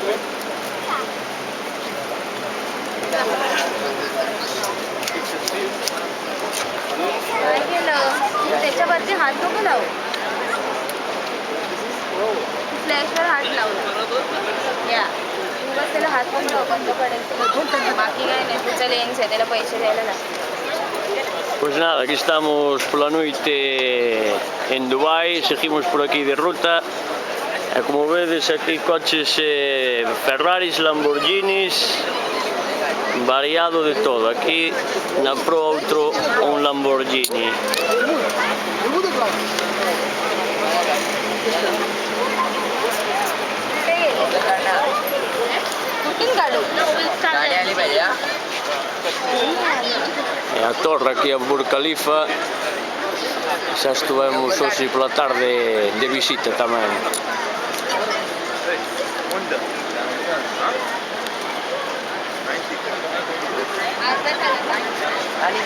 काय केलं त्याच्यावरती हात नको लावू फ्लॅशवर हात लावला या उगाच त्याला हात पण लाव बंद पडेल बाकी काय नाही तुझं लेन्स आहे त्याला पैसे द्यायला लागतील. Pues nada, aquí estamos por la noite en Dubai, seguimos por aquí de ruta. Como vedes aquí coches Ferraris, Lamborghinis, variado de todo. Aquí na pro outro un Lamborghini. कुठून काढू गाडी आली पाहिजे E a torre aquí a Burj Khalifa. Xa estuvemos hoxe pola tarde de visita tamén. आणि